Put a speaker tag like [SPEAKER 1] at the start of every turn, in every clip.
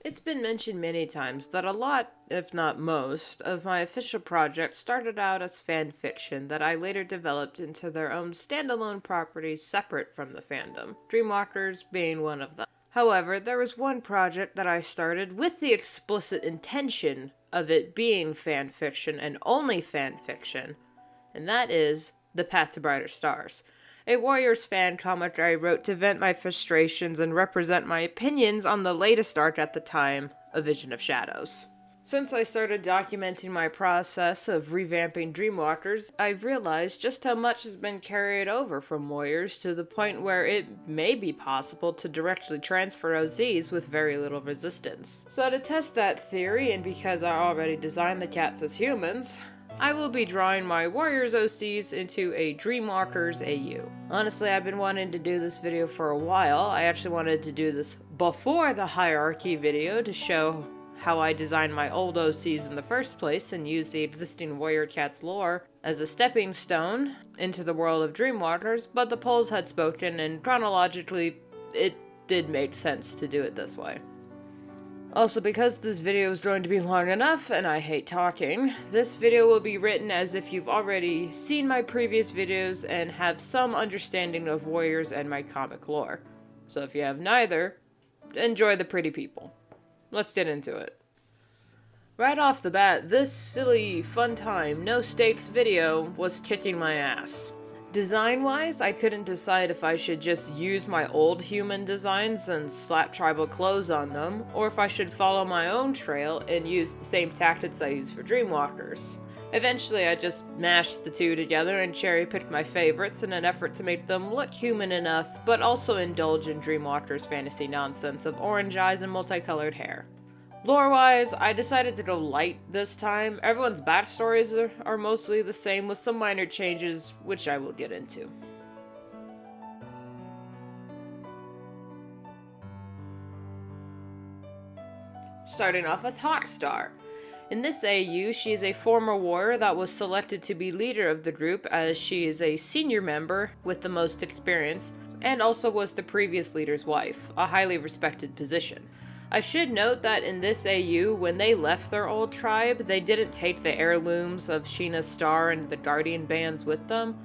[SPEAKER 1] It's been mentioned many times that a lot, if not most, of my official projects started out as fan fiction that I later developed into their own standalone properties separate from the fandom, Dreamwalkers being one of them. However, there was one project that I started with the explicit intention of it being fan fiction and only fan fiction, and that is The Path to Brighter Stars, a Warriors fan comic I wrote to vent my frustrations and represent my opinions on the latest arc at the time, A Vision of Shadows. Since I started documenting my process of revamping Dreamwalkers, I've realized just how much has been carried over from Warriors to the point where it may be possible to directly transfer OZs with very little resistance. So to test that theory, and because I already designed the cats as humans, I will be drawing my Warriors OCs into a Dreamwalkers AU. Honestly, I've been wanting to do this video for a while. I actually wanted to do this before the hierarchy video to show how I designed my old OCs in the first place and use the existing Warrior Cats lore as a stepping stone into the world of Dreamwalkers, but the polls had spoken and chronologically it did make sense to do it this way. Also, because this video is going to be long enough, and I hate talking, this video will be written as if you've already seen my previous videos and have some understanding of Warriors and my comic lore. So if you have neither, enjoy the pretty people. Let's get into it. Right off the bat, this silly, fun time, no stakes video was kicking my ass. Design-wise, I couldn't decide if I should just use my old human designs and slap tribal clothes on them, or if I should follow my own trail and use the same tactics I use for Dreamwalkers. Eventually, I just mashed the two together and cherry-picked my favorites in an effort to make them look human enough, but also indulge in Dreamwalkers' fantasy nonsense of orange eyes and multicolored hair. Lore-wise, I decided to go light this time. Everyone's backstories are mostly the same, with some minor changes, which I will get into. Starting off with Hawkstar. In this AU, she is a former warrior that was selected to be leader of the group, as she is a senior member with the most experience, and also was the previous leader's wife, a highly respected position. I should note that in this AU, when they left their old tribe, they didn't take the heirlooms of Sheena's star and the guardian bands with them.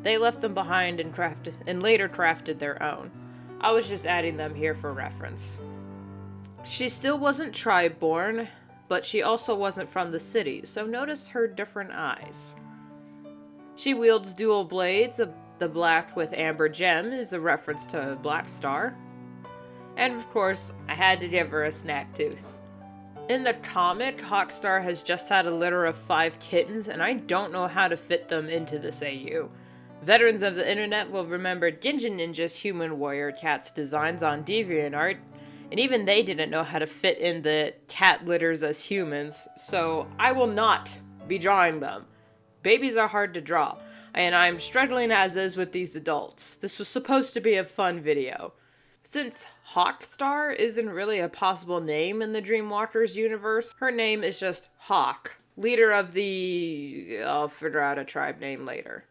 [SPEAKER 1] They left them behind and later crafted their own. I was just adding them here for reference. She still wasn't tribe-born, but she also wasn't from the city, so notice her different eyes. She wields dual blades. The black with amber gem is a reference to Black Star. And of course, I had to give her a snack tooth. In the comic, Hawkstar has just had a litter of 5 kittens, and I don't know how to fit them into this AU. Veterans of the internet will remember Ginja Ninja's human warrior cat's designs on DeviantArt, and even they didn't know how to fit in the cat litters as humans, so I will not be drawing them. Babies are hard to draw, and I'm struggling as is with these adults. This was supposed to be a fun video. Since Hawkstar isn't really a possible name in the Dreamwalkers universe, her name is just Hawk, leader of the... I'll figure out a tribe name later.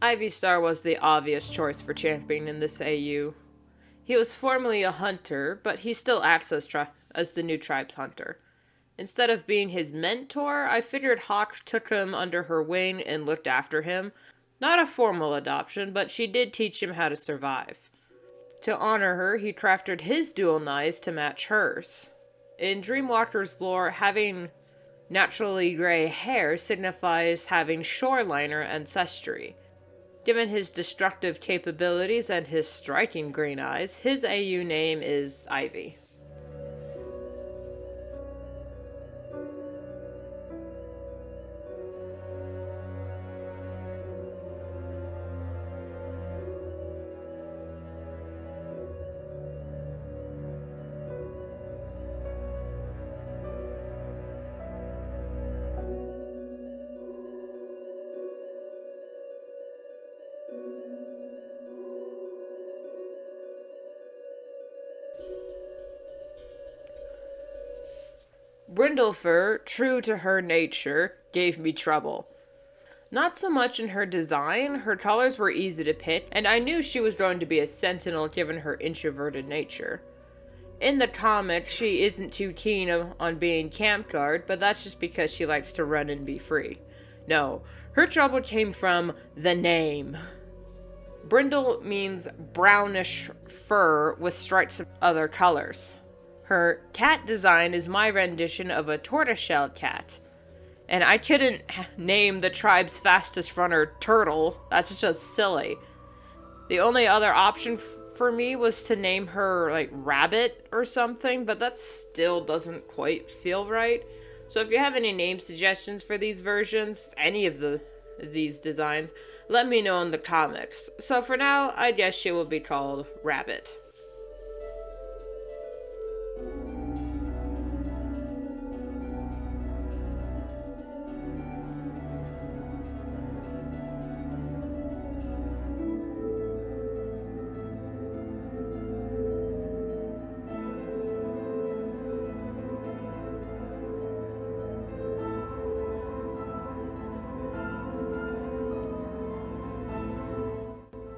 [SPEAKER 1] Ivystar was the obvious choice for champion in this AU. He was formerly a hunter, but he still acts as the new tribe's hunter. Instead of being his mentor, I figured Hawk took him under her wing and looked after him. Not a formal adoption, but she did teach him how to survive. To honor her, he crafted his dual knives to match hers. In Dreamwalker's lore, having naturally gray hair signifies having shoreliner ancestry. Given his destructive capabilities and his striking green eyes, his AU name is Ivy. Brindlefur, true to her nature, gave me trouble. Not so much in her design, her colors were easy to pick, and I knew she was going to be a sentinel given her introverted nature. In the comic, she isn't too keen on being camp guard, but that's just because she likes to run and be free. No, her trouble came from the name. Brindle means brownish fur with stripes of other colors. Her cat design is my rendition of a tortoiseshell cat. And I couldn't name the tribe's fastest runner Turtle. That's just silly. The only other option for me was to name her, like, Rabbit or something, but that still doesn't quite feel right. So if you have any name suggestions for these versions, any of these designs, let me know in the comments. So for now, I guess she will be called Rabbit.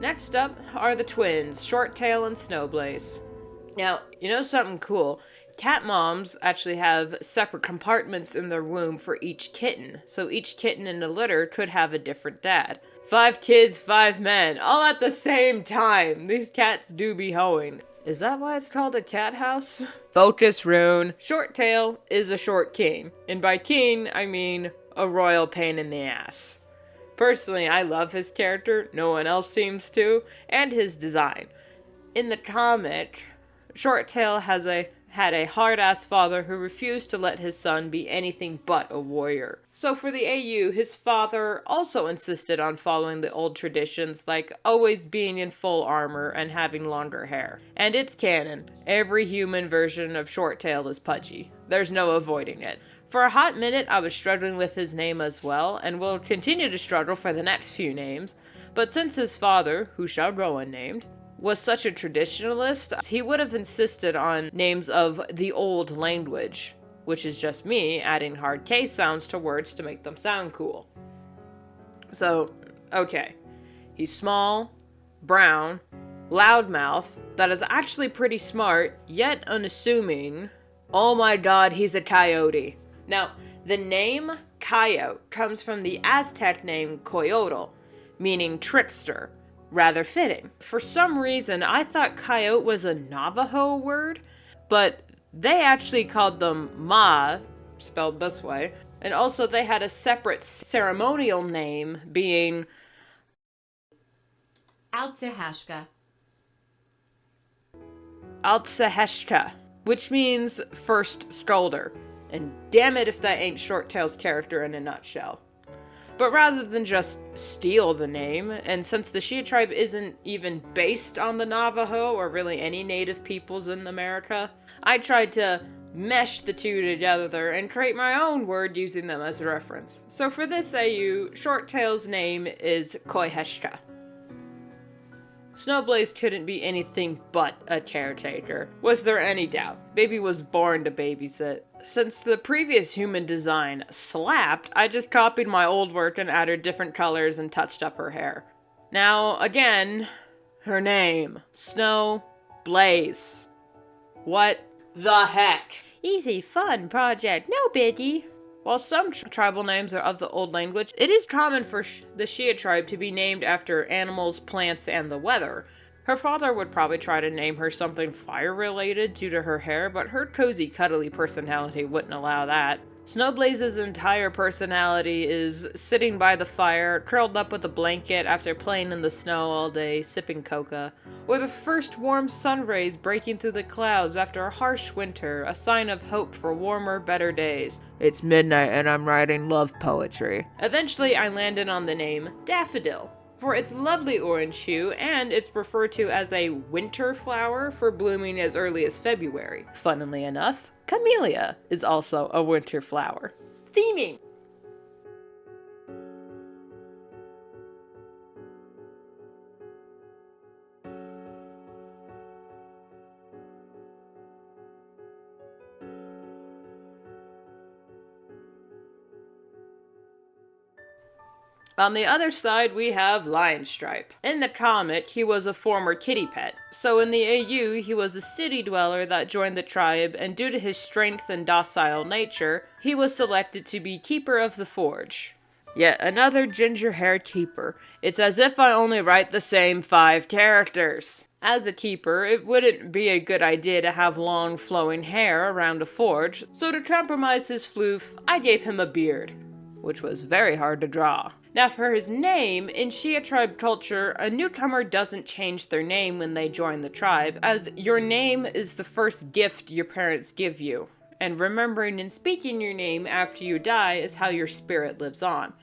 [SPEAKER 1] Next up are the twins, Shorttail and Snowblaze. Now, you know something cool? Cat moms actually have separate compartments in their womb for each kitten, so each kitten in the litter could have a different dad. 5 kids, 5 men, all at the same time. These cats do be hoeing. Is that why it's called a cat house? Focus rune. Shorttail is a short king, and by king, I mean a royal pain in the ass. Personally, I love his character, no one else seems to, and his design. In the comic, Shorttail had a hard-ass father who refused to let his son be anything but a warrior. So for the AU, his father also insisted on following the old traditions, like always being in full armor and having longer hair. And it's canon. Every human version of Shorttail is pudgy. There's no avoiding it. For a hot minute, I was struggling with his name as well, and will continue to struggle for the next few names. But since his father, who shall go unnamed, was such a traditionalist, he would have insisted on names of the old language, which is just me adding hard K sounds to words to make them sound cool. So, okay. He's small, brown, loudmouth, that is actually pretty smart, yet unassuming. Oh my god, he's a coyote. Now, the name coyote comes from the Aztec name coyotl, meaning trickster. Rather fitting. For some reason, I thought coyote was a Navajo word, but they actually called them Ma, spelled this way, and also they had a separate ceremonial name being
[SPEAKER 2] Altsehashka,
[SPEAKER 1] which means first scolder. And damn it if that ain't Shorttail's character in a nutshell. But rather than just steal the name, and since the Shia tribe isn't even based on the Navajo or really any native peoples in America, I tried to mesh the two together and create my own word using them as a reference. So for this AU, Shorttail's name is Koiheshka. Snowblaze couldn't be anything but a caretaker. Was there any doubt? Baby was born to babysit. Since the previous human design slapped, I just copied my old work and added different colors and touched up her hair. Now, again, her name, Snowblaze. What the heck? Easy, fun project, no biggie. While some tribal names are of the old language, it is common for the Shia tribe to be named after animals, plants, and the weather. Her father would probably try to name her something fire-related due to her hair, but her cozy, cuddly personality wouldn't allow that. Snowblaze's entire personality is sitting by the fire, curled up with a blanket after playing in the snow all day, sipping coca, or the first warm sun rays breaking through the clouds after a harsh winter, a sign of hope for warmer, better days. It's midnight and I'm writing love poetry. Eventually, I landed on the name Daffodil, for its lovely orange hue, and it's referred to as a winter flower for blooming as early as February. Funnily enough, camellia is also a winter flower. Theming! On the other side, we have Lionstripe. In the comic, he was a former kitty pet, so in the AU, he was a city dweller that joined the tribe, and due to his strength and docile nature, he was selected to be Keeper of the Forge. Yet another ginger-haired keeper. It's as if I only write the same 5 characters. As a keeper, it wouldn't be a good idea to have long flowing hair around a forge, so to compromise his floof, I gave him a beard, which was very hard to draw. Now for his name, in Shia tribe culture, a newcomer doesn't change their name when they join the tribe, as your name is the first gift your parents give you, and remembering and speaking your name after you die is how your spirit lives on.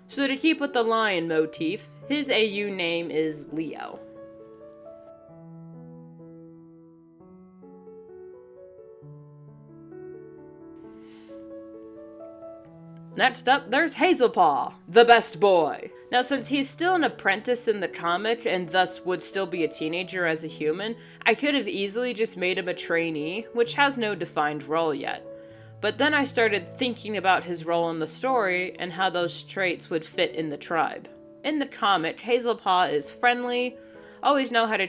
[SPEAKER 1] So to keep with the lion motif, his AU name is Leo. Next up, there's Hazelpaw, the best boy. Now, since he's still an apprentice in the comic and thus would still be a teenager as a human, I could have easily just made him a trainee, which has no defined role yet. But then I started thinking about his role in the story and how those traits would fit in the tribe. In the comic, Hazelpaw is friendly, always know how to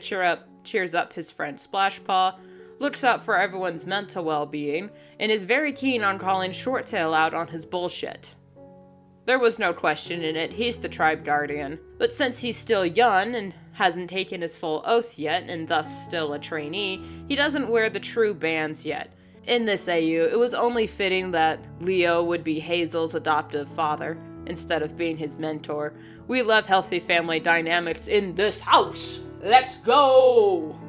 [SPEAKER 1] cheers up his friend Splashpaw, looks out for everyone's mental well-being, and is very keen on calling Shorttail out on his bullshit. There was no question in it, he's the tribe guardian. But since he's still young and hasn't taken his full oath yet, and thus still a trainee, he doesn't wear the true bands yet. In this AU, it was only fitting that Leo would be Hazel's adoptive father, instead of being his mentor. We love healthy family dynamics in this house! Let's go!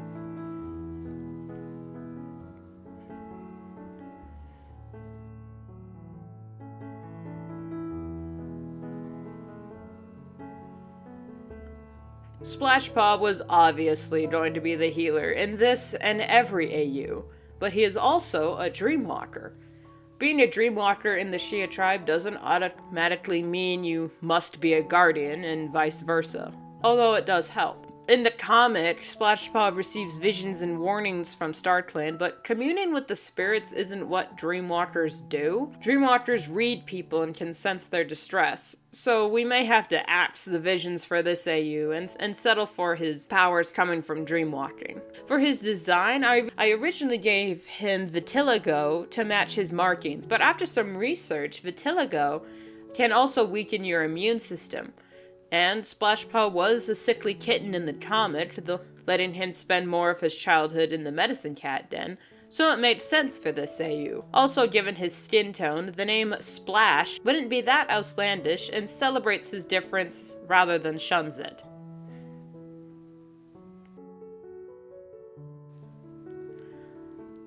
[SPEAKER 1] Splashpaw was obviously going to be the healer in this and every AU, but he is also a Dreamwalker. Being a Dreamwalker in the Shia tribe doesn't automatically mean you must be a guardian and vice versa, although it does help. In the comic, Splashpaw receives visions and warnings from StarClan, but communing with the spirits isn't what Dreamwalkers do. Dreamwalkers read people and can sense their distress, so we may have to axe the visions for this AU and settle for his powers coming from Dreamwalking. For his design, I originally gave him vitiligo to match his markings, but after some research, vitiligo can also weaken your immune system. And Splashpaw was a sickly kitten in the comic, letting him spend more of his childhood in the medicine cat den, so it made sense for this AU. Also, given his skin tone, the name Splash wouldn't be that outlandish and celebrates his difference rather than shuns it.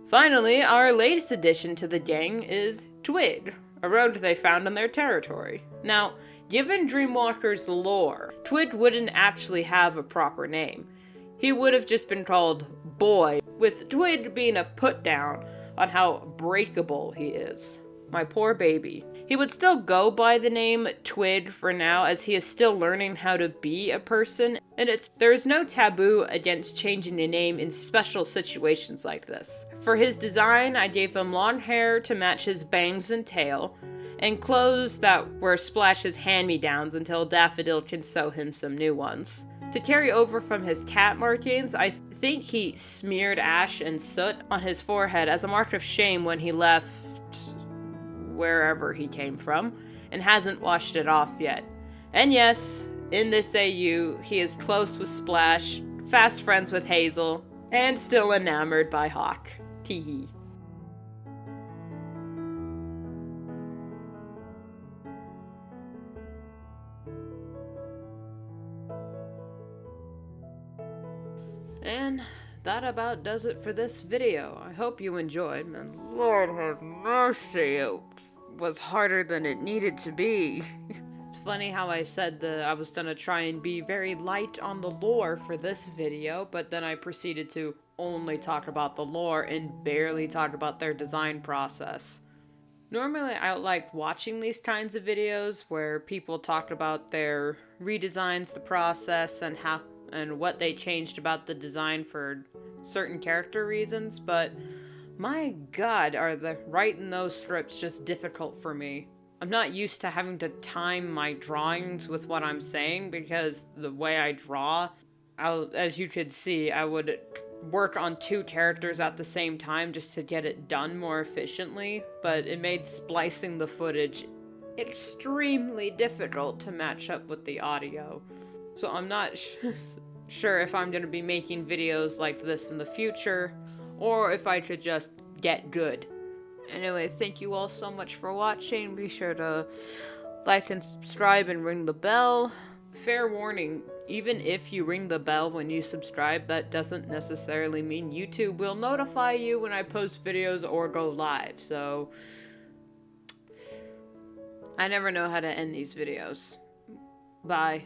[SPEAKER 1] Finally, our latest addition to the gang is Twig, a road they found in their territory. Now, given Dreamwalker's lore, Twig wouldn't actually have a proper name. He would have just been called Boy, with Twig being a put-down on how breakable he is. My poor baby. He would still go by the name Twig for now, as he is still learning how to be a person, and there is no taboo against changing a name in special situations like this. For his design, I gave him long hair to match his bangs and tail, and clothes that were Splash's hand-me-downs until Daffodil can sew him some new ones. To carry over from his cat markings, I think he smeared ash and soot on his forehead as a mark of shame when he left wherever he came from, and hasn't washed it off yet. And yes, in this AU, he is close with Splash, fast friends with Hazel, and still enamored by Hawk. Teehee. And that about does it for this video. I hope you enjoyed, and Lord have mercy, it was harder than it needed to be. It's funny how I said that I was gonna try and be very light on the lore for this video, but then I proceeded to only talk about the lore and barely talk about their design process. Normally I like watching these kinds of videos where people talk about their redesigns, the process, and what they changed about the design for certain character reasons, but my god, are the writing those scripts just difficult for me. I'm not used to having to time my drawings with what I'm saying, because the way I draw, as you could see, I would work on 2 characters at the same time just to get it done more efficiently, but it made splicing the footage extremely difficult to match up with the audio. So I'm not sure if I'm going to be making videos like this in the future, or if I could just get good. Anyway, thank you all so much for watching. Be sure to like and subscribe and ring the bell. Fair warning, even if you ring the bell when you subscribe, that doesn't necessarily mean YouTube will notify you when I post videos or go live, so I never know how to end these videos. Bye.